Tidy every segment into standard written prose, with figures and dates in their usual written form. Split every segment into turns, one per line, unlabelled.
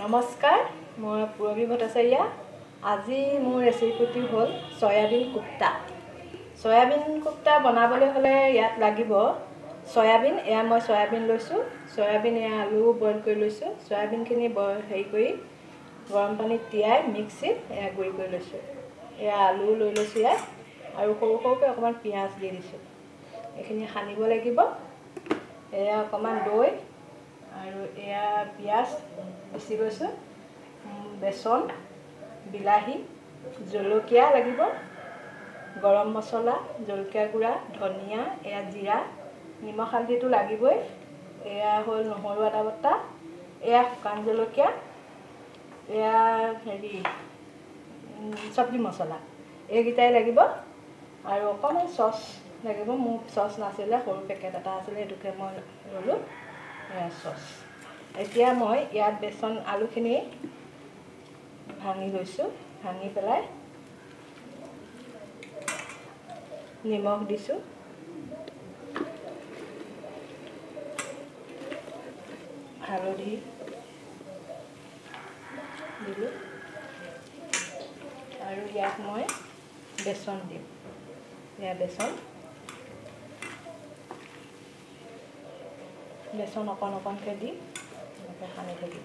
নমস্কাৰ, মই পুৰবী ভট্টাচাৰ্য। আজি মোৰ ৰেচিপিটো হ'ল সয়াবিন কোপ্তা। সয়াবিন কোপ্তা বনাবলৈ হ'লে ইয়াত লাগিব সয়াবিন। মই সয়াবিন লৈছোঁ। সয়াবিন আলু বইল কৰি লৈছোঁ। সয়াবিনখিনি হেৰি কৰি গৰম পানীত তিয়াই মিক্সিত গুড়ি কৰি লৈছোঁ। আলু লৈ লৈছোঁ ইয়াত, আৰু সৰু সৰুকৈ অকণমান পিঁয়াজ দি দিছোঁ। এইখিনি সানিব লাগিব। অকণমান দৈ আৰু পিঁয়াজ পিচি গৈছোঁ, বেচন, বিলাহী, জলকীয়া লাগিব, গৰম মছলা, জলকীয়া গুড়া, ধনিয়া, জিৰা, নিমখ হালধিটো লাগিবই। হ'ল নহৰু আদা বটা, শুকান জলকীয়া, চব্জি মছলা, এইকেইটাই লাগিব। আৰু অকণমান চচ লাগিব। মোৰ চচ নাছিলে, সৰু পেকেট এটা আছিলে, সেইটোকে মই ল'লোঁ। চচ। এতিয়া মই ইয়াত আলুখিনি ভাঙি লৈছোঁ। ভাঙি পেলাই নিমখ দিছোঁ, হালধি দিলোঁ, আৰু ইয়াত মই বেচন দিম। বেচন অকণ অকণকৈ দি এনেকৈ সানি থাকিম।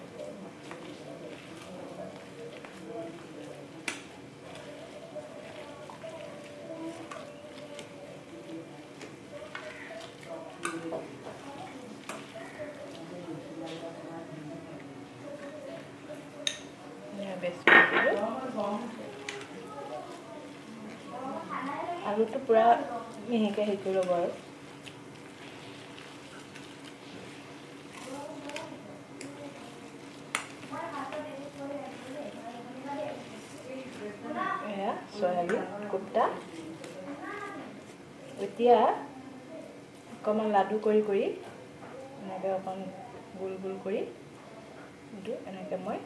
আলুটো পূৰা মিহিকৈ হেৰি কৰি ল'ব আৰু সয়াবিন কোপ্তা। এতিয়া অকণমান লাডু কৰি এনেকৈ অকণ গোল গোল কৰি এনেকৈ মই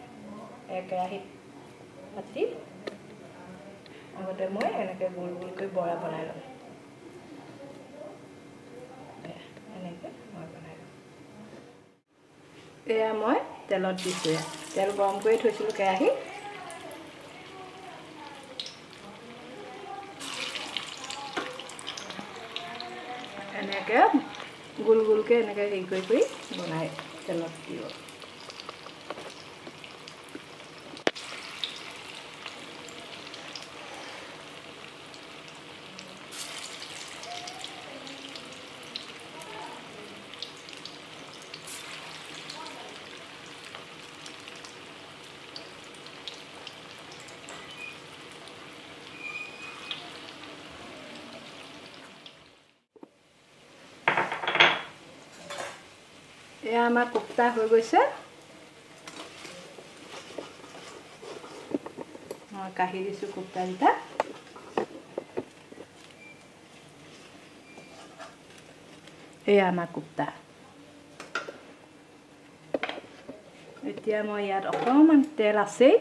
কেৰাহীত পাতি আগতে মই এনেকৈ গোল গোলকৈ বৰা বনাই ল'ম। এনেকৈ মই বনাই ল'ম। মই তেলত দিছোঁ। তেল গৰম কৰি থৈছিলোঁ কেৰাহীত। এনেকৈ গোল গোলকৈ এনেকৈ হেৰি কৰি বনাই তেলত দিব। আমাৰ কোপ্তা হৈ গৈছে। মই কাঢ়ি দিছোঁ কোপ্তাকেইটা। আমাৰ কোপ্তা। এতিয়া মই ইয়াত অকণমান তেল আছেই,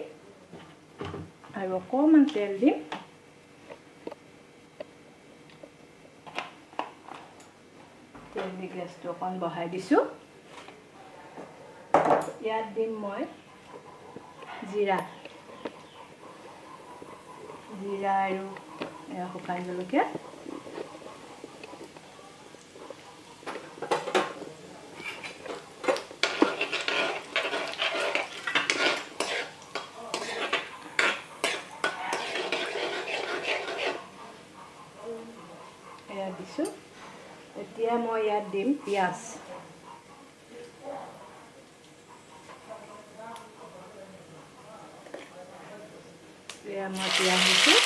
আৰু অকণমান তেল দিম। তেল দি গেছটো অকণ বঢ়াই দিছোঁ। ইয়াত দিম মই জিৰা আৰু শুকান জলকীয়া। দিছোঁ। এতিয়া মই ইয়াত দিম পিঁয়াজ। মই পিঁয়াজ দিছোঁ।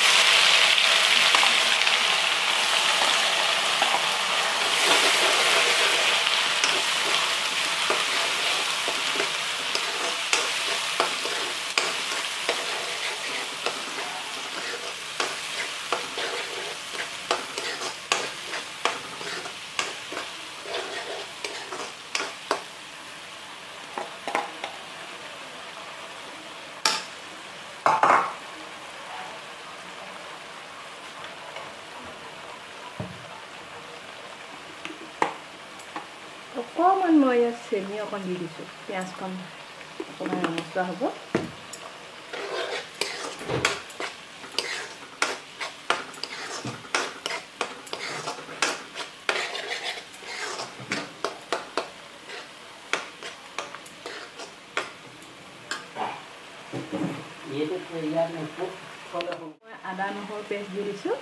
অকণমান মই ইয়াত চেনি অকণ দি দিছোঁ, পিঁয়াজকণ অকণমান ৰঙচুৱা হ'ব। আদা নহৰু পেষ্ট দি দিছোঁ।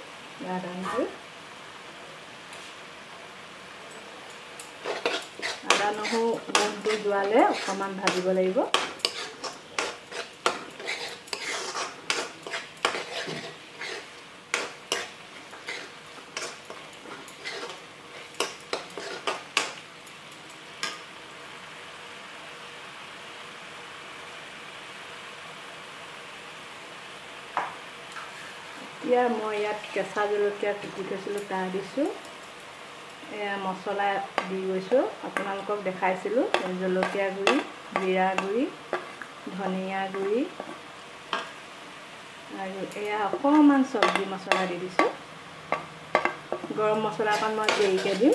আদা নহৰু গোন্ধটো যোৱালে অকণমান ভাজিব লাগিব। এতিয়া মই ইয়াত কেঁচা জলকীয়া কুটি থৈছিলোঁ তাৰ দিছোঁ। এয়া মছলা দি গৈছোঁ, আপোনালোকক দেখাইছিলোঁ। জলকীয়া গুড়ি, জিৰা গুড়ি, ধনিয়া গুড়ি আৰু এয়া অকণমান চব্জি মছলা দি দিছোঁ। গৰম মছলাকণ মই দেৰিকৈ দিম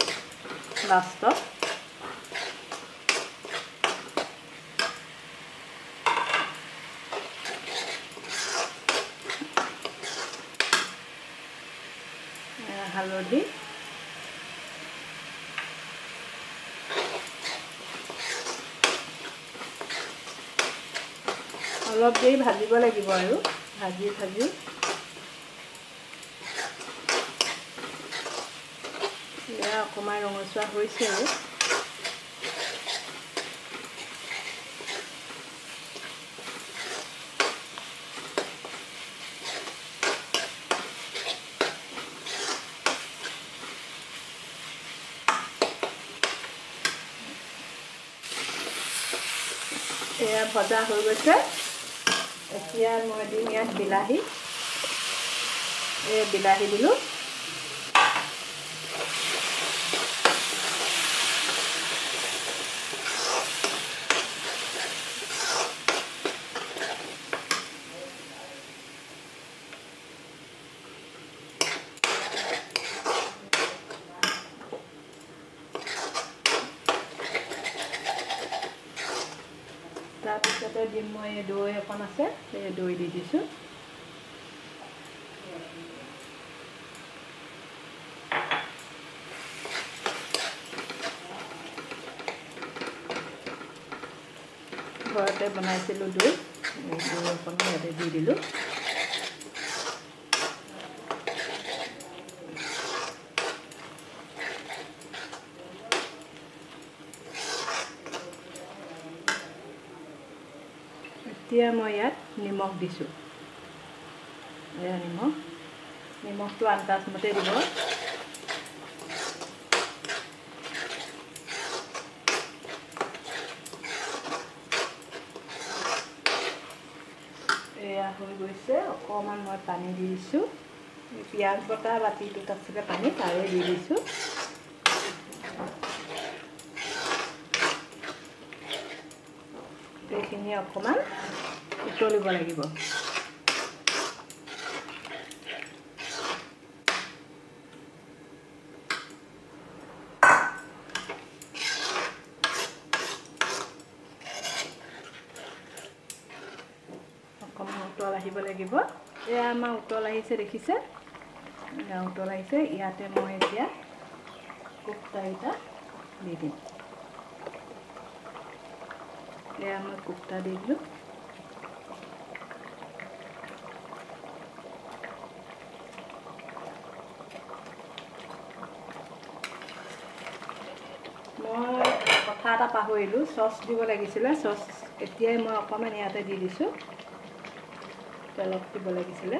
লাষ্টত। হালধি, অলপ দেৰি ভাজিব লাগিব আৰু ভাজি এয়া অকণমান ৰঙচুৱা হৈছে আৰু এয়া ভজা হৈ গৈছে। এতিয়া মই দিম ইয়াত বিলাহী। বিলাহী দিলোঁ। তাৰপিছতে দিম মই দৈ অকণ আছে, এই দৈ দি দিছোঁ। ঘৰতে বনাইছিলোঁ দৈ, দৈ অকণ ইয়াতে দি দিলোঁ। এতিয়া মই ইয়াত নিমখ দিছোঁ। এয়া নিমখটো আন্দাজমতে দিব। এয়া হৈ গৈছে। অকণমান মই পানী দি দিছোঁ। পিঁয়াজ বটা বাতিটোত আছিলে পানী, তাৰে দি দিছোঁ। এইখিনি অকণমান উতলিব লাগিব। অকণমান উতল আহিব লাগিব। এয়া আমাৰ উতল আহিছে, দেখিছে? এয়া উতল আহিছে। ইয়াতে মই এতিয়া কোপ্তাকেইটা দি দিম। এয়া মই কোপ্তা দি দিলোঁ। মই কথা এটা পাহৰিলোঁ, চচ দিব লাগিছিলে। চচ এতিয়াই মই অকণমান ইয়াতে দি দিছোঁ। তেলত দিব লাগিছিলে।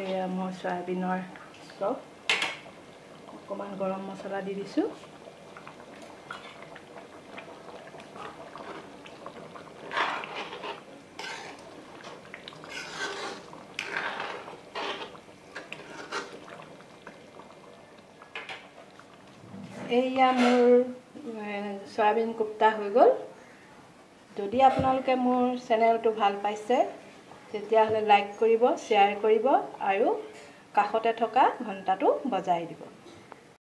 এয়া মই চয়াবিনৰ চপ, অকণমান গৰম মছলা দি দিছোঁ। এয়া মোৰ চয়াবিন কোপ্তা হৈ গ'ল। যদি আপোনালোকে মোৰ চেনেলটো ভাল পাইছে, তেতিয়াহ'লে লাইক কৰিব, শ্বেয়াৰ কৰিব আৰু কাষতে থকা ঘণ্টাটো বজাই দিব।